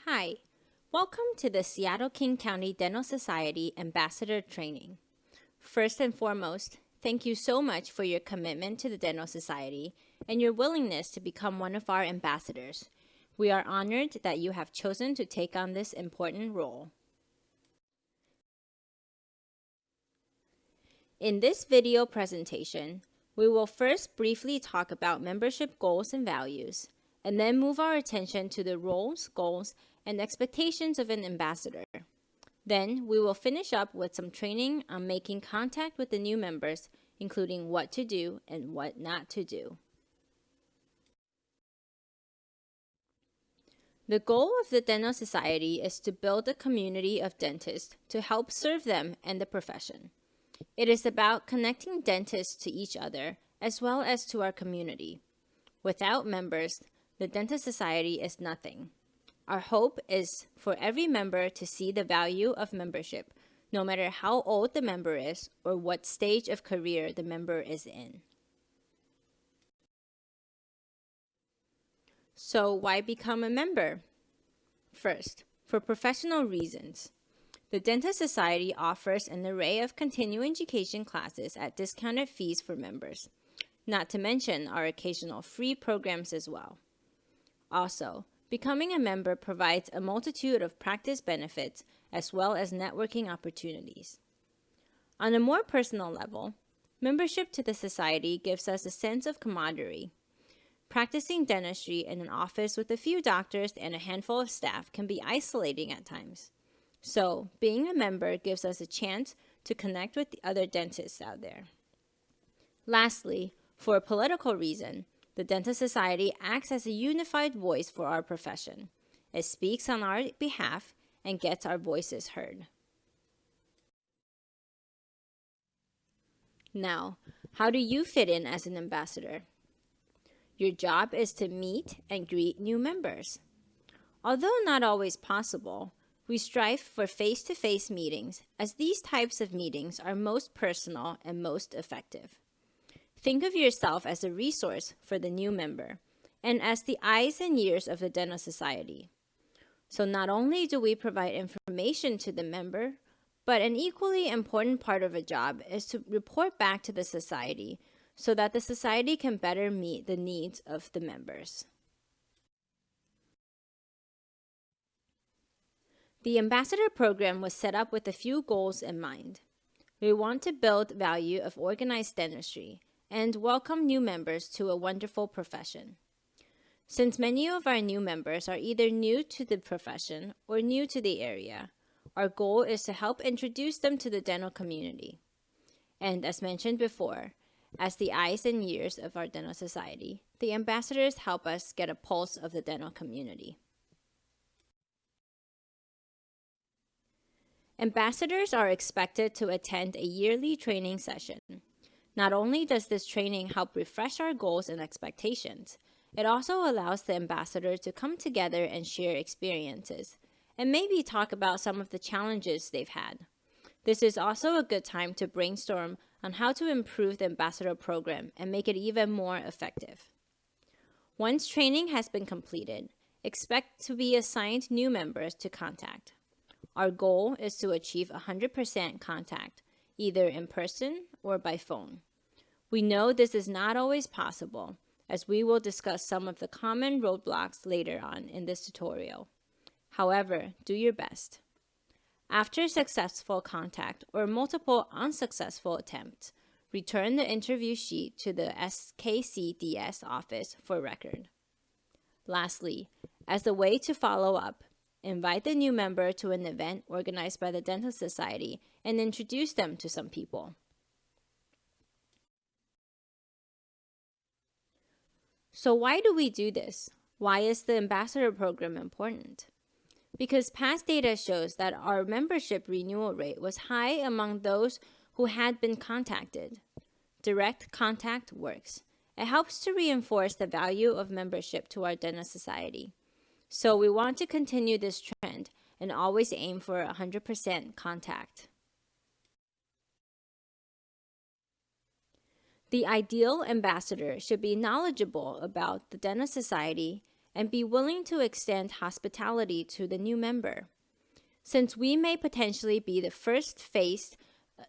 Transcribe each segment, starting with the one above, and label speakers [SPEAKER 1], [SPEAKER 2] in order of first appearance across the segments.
[SPEAKER 1] Hi, welcome to the Seattle-King County Dental Society Ambassador Training. First and foremost, thank you so much for your commitment to the Dental Society and your willingness to become one of our ambassadors. We are honored that you have chosen to take on this important role. In this video presentation, we will first briefly talk about membership goals and values, and then move our attention to the roles, goals, and expectations of an ambassador. Then we will finish up with some training on making contact with the new members, including what to do and what not to do. The goal of the Dental Society is to build a community of dentists to help serve them and the profession. It is about connecting dentists to each other as well as to our community. Without members, the Dental Society is nothing. Our hope is for every member to see the value of membership, no matter how old the member is or what stage of career the member is in. So why become a member? First, for professional reasons. The Dental Society offers an array of continuing education classes at discounted fees for members, not to mention our occasional free programs as well. Also, becoming a member provides a multitude of practice benefits as well as networking opportunities. On a more personal level, membership to the Society gives us a sense of camaraderie. Practicing dentistry in an office with a few doctors and a handful of staff can be isolating at times. So, being a member gives us a chance to connect with the other dentists out there. Lastly, for a political reason, the Dental Society acts as a unified voice for our profession. It speaks on our behalf and gets our voices heard. Now, how do you fit in as an ambassador? Your job is to meet and greet new members. Although not always possible, we strive for face-to-face meetings, as these types of meetings are most personal and most effective. Think of yourself as a resource for the new member and as the eyes and ears of the Dental Society. So not only do we provide information to the member, but an equally important part of a job is to report back to the Society so that the Society can better meet the needs of the members. The Ambassador Program was set up with a few goals in mind. We want to build value of organized dentistry and welcome new members to a wonderful profession. Since many of our new members are either new to the profession or new to the area, our goal is to help introduce them to the dental community. And as mentioned before, as the eyes and ears of our Dental Society, the ambassadors help us get a pulse of the dental community. Ambassadors are expected to attend a yearly training session. Not only does this training help refresh our goals and expectations, it also allows the ambassador to come together and share experiences, and maybe talk about some of the challenges they've had. This is also a good time to brainstorm on how to improve the ambassador program and make it even more effective. Once training has been completed, expect to be assigned new members to contact. Our goal is to achieve 100% contact, either in person or by phone. We know this is not always possible, as we will discuss some of the common roadblocks later on in this tutorial. However, do your best. After successful contact or multiple unsuccessful attempts, return the interview sheet to the SKCDS office for record. Lastly, as a way to follow up, invite the new member to an event organized by the Dental Society and introduce them to some people. So why do we do this? Why is the ambassador program important? Because past data shows that our membership renewal rate was high among those who had been contacted. Direct contact works. It helps to reinforce the value of membership to our Dental Society. So we want to continue this trend and always aim for 100% contact. The ideal ambassador should be knowledgeable about the Dental Society and be willing to extend hospitality to the new member. Since we may potentially be the first face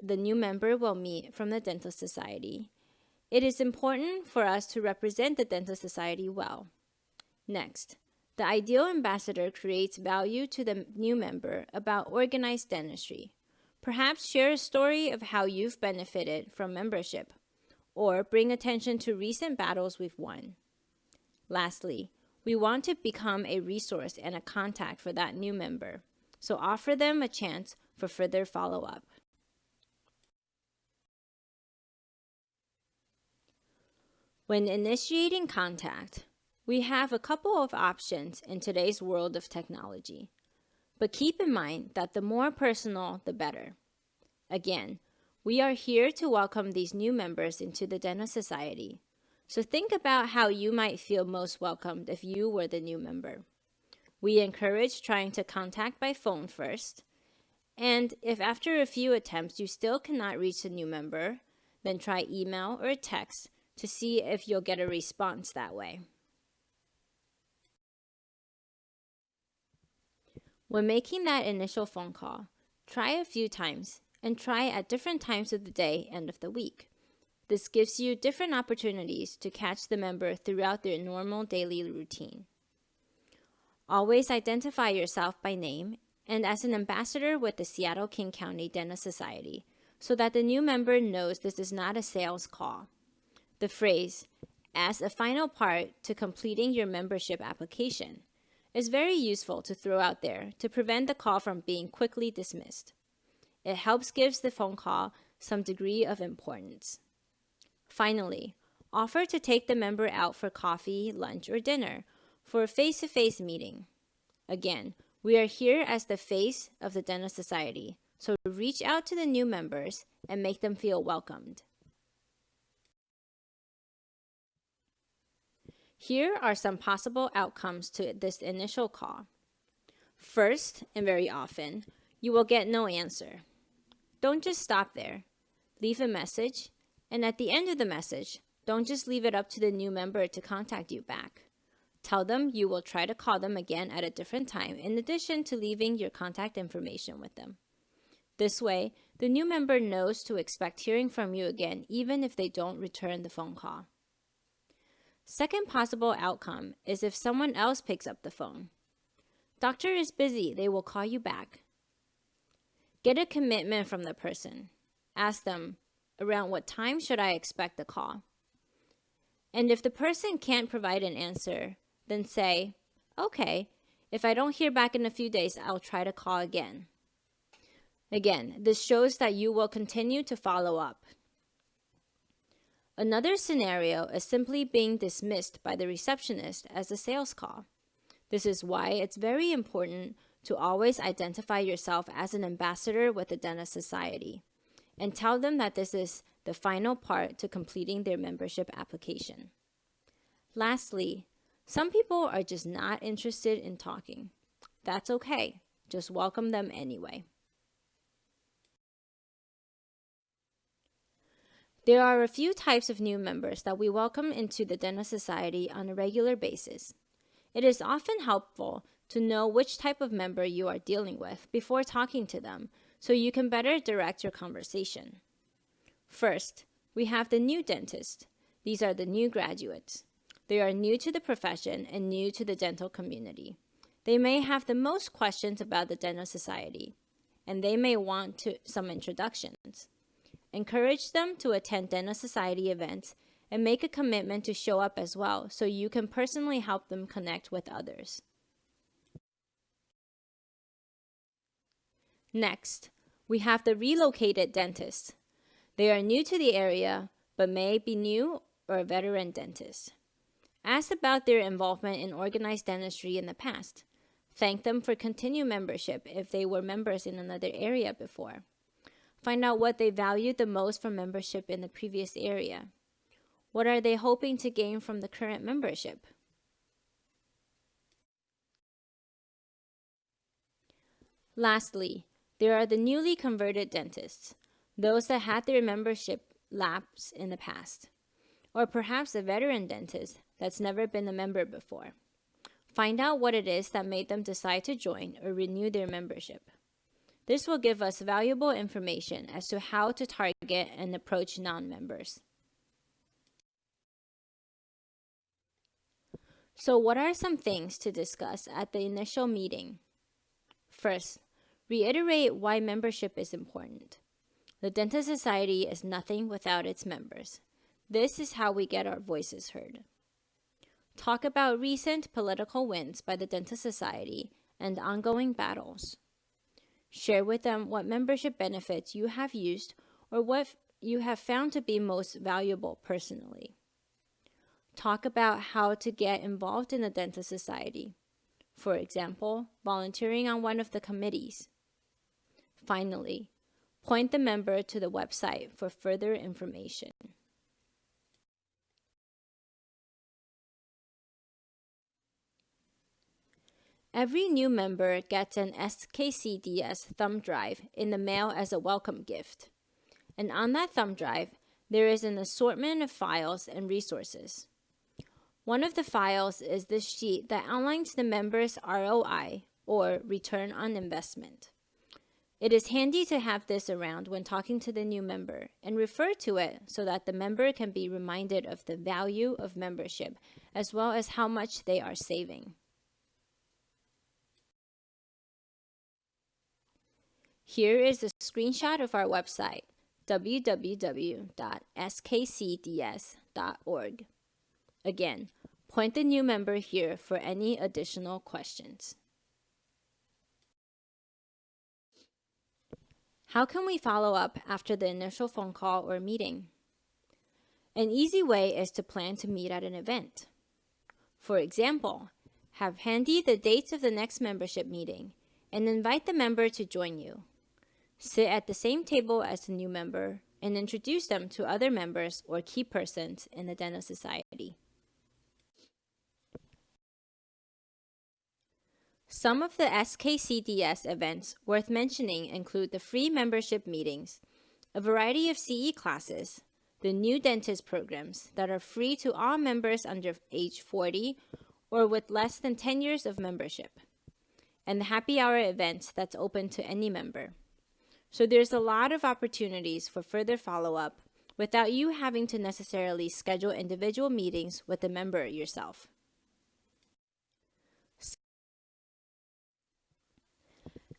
[SPEAKER 1] the new member will meet from the Dental Society, it is important for us to represent the Dental Society well. Next, the ideal ambassador creates value to the new member about organized dentistry. Perhaps share a story of how you've benefited from membership, or bring attention to recent battles we've won. Lastly, we want to become a resource and a contact for that new member, so offer them a chance for further follow-up. When initiating contact, we have a couple of options in today's world of technology, but keep in mind that the more personal, the better. Again, we are here to welcome these new members into the Dental Society, so think about how you might feel most welcomed if you were the new member. We encourage trying to contact by phone first, and if after a few attempts you still cannot reach the new member, then try email or text to see if you'll get a response that way. When making that initial phone call, try a few times and try at different times of the day and of the week. This gives you different opportunities to catch the member throughout their normal daily routine. Always identify yourself by name and as an ambassador with the Seattle-King County Dental Society so that the new member knows this is not a sales call. The phrase, "as a final part to completing your membership application," is very useful to throw out there to prevent the call from being quickly dismissed. It helps give the phone call some degree of importance. Finally, offer to take the member out for coffee, lunch, or dinner for a face-to-face meeting. Again, we are here as the face of the Dental Society, so reach out to the new members and make them feel welcomed. Here are some possible outcomes to this initial call. First, and very often, you will get no answer. Don't just stop there. Leave a message, and at the end of the message, don't just leave it up to the new member to contact you back. Tell them you will try to call them again at a different time in addition to leaving your contact information with them. This way, the new member knows to expect hearing from you again even if they don't return the phone call. Second possible outcome is if someone else picks up the phone. Doctor is busy, they will call you back. Get a commitment from the person. Ask them, around what time should I expect the call? And if the person can't provide an answer, then say, okay, if I don't hear back in a few days, I'll try to call again. Again, this shows that you will continue to follow up. Another scenario is simply being dismissed by the receptionist as a sales call. This is why it's very important to always identify yourself as an ambassador with the Dental Society and tell them that this is the final part to completing their membership application. Lastly, some people are just not interested in talking. That's okay. Just welcome them anyway. There are a few types of new members that we welcome into the Dental Society on a regular basis. It is often helpful to know which type of member you are dealing with before talking to them so you can better direct your conversation. First, we have the new dentist. These are the new graduates. They are new to the profession and new to the dental community. They may have the most questions about the Dental Society, and they may want some introductions. Encourage them to attend Dental Society events and make a commitment to show up as well so you can personally help them connect with others. Next, we have the relocated dentists. They are new to the area, but may be new or a veteran dentist. Ask about their involvement in organized dentistry in the past. Thank them for continued membership if they were members in another area before. Find out what they valued the most from membership in the previous area. What are they hoping to gain from the current membership? Lastly, there are the newly converted dentists, those that had their membership lapse in the past, or perhaps a veteran dentist that's never been a member before. Find out what it is that made them decide to join or renew their membership. This will give us valuable information as to how to target and approach non-members. So what are some things to discuss at the initial meeting? First, reiterate why membership is important. The Dental Society is nothing without its members. This is how we get our voices heard. Talk about recent political wins by the Dental Society and ongoing battles. Share with them what membership benefits you have used or what you have found to be most valuable personally. Talk about how to get involved in the Dental Society. For example, volunteering on one of the committees. Finally, point the member to the website for further information. Every new member gets an SKCDS thumb drive in the mail as a welcome gift. And on that thumb drive, there is an assortment of files and resources. One of the files is this sheet that outlines the member's ROI, or return on investment. It is handy to have this around when talking to the new member and refer to it so that the member can be reminded of the value of membership as well as how much they are saving. Here is a screenshot of our website, www.skcds.org. Again, point the new member here for any additional questions. How can we follow up after the initial phone call or meeting? An easy way is to plan to meet at an event. For example, have handy the dates of the next membership meeting and invite the member to join you. Sit at the same table as the new member and introduce them to other members or key persons in the Dental Society. Some of the SKCDS events worth mentioning include the free membership meetings, a variety of CE classes, the new dentist programs that are free to all members under age 40 or with less than 10 years of membership, and the happy hour event that's open to any member. So there's a lot of opportunities for further follow-up without you having to necessarily schedule individual meetings with the member yourself.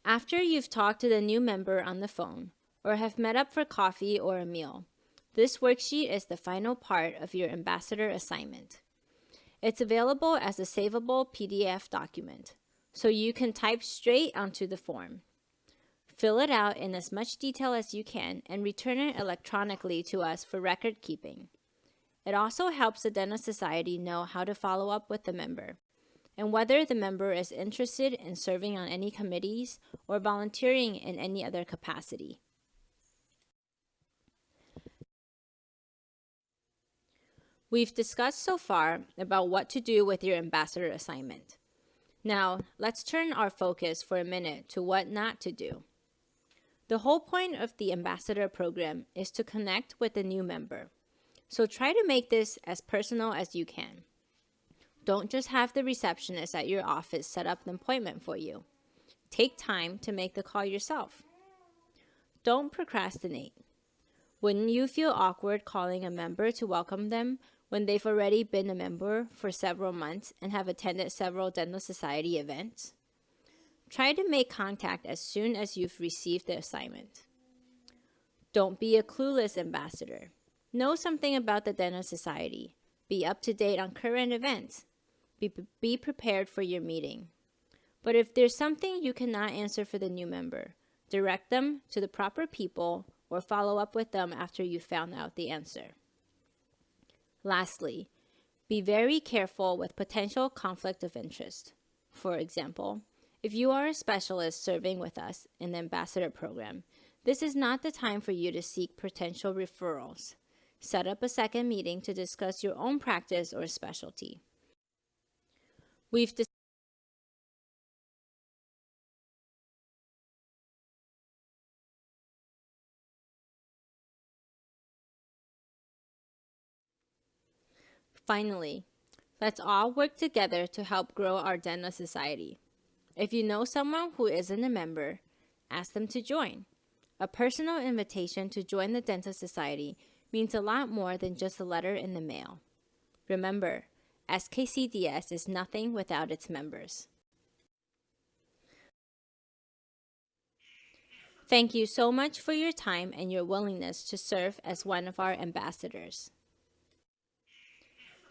[SPEAKER 1] After you've talked to the new member on the phone or have met up for coffee or a meal, this worksheet is the final part of your ambassador assignment. It's available as a savable PDF document, so you can type straight onto the form. Fill it out in as much detail as you can and return it electronically to us for record keeping. It also helps the Dental Society know how to follow up with the member and whether the member is interested in serving on any committees or volunteering in any other capacity. We've discussed so far about what to do with your ambassador assignment. Now, let's turn our focus for a minute to what not to do. The whole point of the ambassador program is to connect with the new member. So try to make this as personal as you can. Don't just have the receptionist at your office set up an appointment for you. Take time to make the call yourself. Don't procrastinate. Wouldn't you feel awkward calling a member to welcome them when they've already been a member for several months and have attended several Dental Society events? Try to make contact as soon as you've received the assignment. Don't be a clueless ambassador. Know something about the Dental Society. Be up to date on current events. Be prepared for your meeting. But if there's something you cannot answer for the new member, direct them to the proper people or follow up with them after you found out the answer. Lastly, be very careful with potential conflict of interest. For example, if you are a specialist serving with us in the ambassador program, this is not the time for you to seek potential referrals. Set up a second meeting to discuss your own practice or specialty. Finally, Let's all work together to help grow our dental society. If you know someone who isn't a member, ask them to join. A personal invitation to join the Dental Society means a lot more than just a letter in the mail. Remember, SKCDS is nothing without its members. Thank you so much for your time and your willingness to serve as one of our ambassadors.